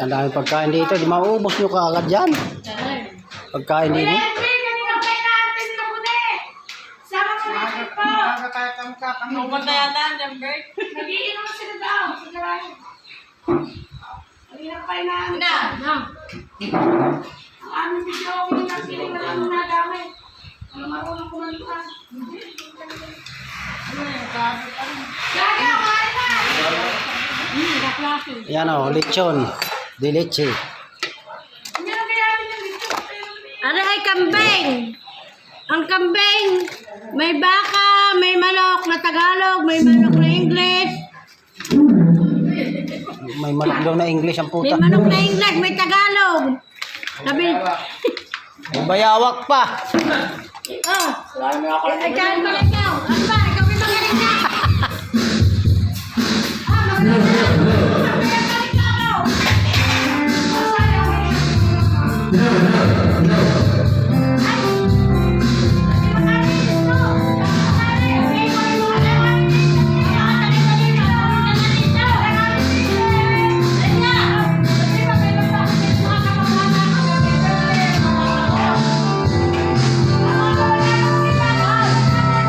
Ang dami pagkain dito. Di mauubos nyo kaagad dyan. Pagkain din eh. Pupunta yata ang Jambert. Nag-iinom sila daw. Mahirap pa inaano. Ang aming video ako yung nagpiling na lang nagamay. Ano marunong kumanta. Lagi ako na! Yan o, lechon. Di leche. Ano ay kambing? Ang kambing, may baka, may manok na Tagalog, may manok na English. May manok daw na English ang May puta. manok na English, may Tagalog. Sabi, May bayawak pa. ay kain pala ikaw. Ano ba? Ikaw may magaling na.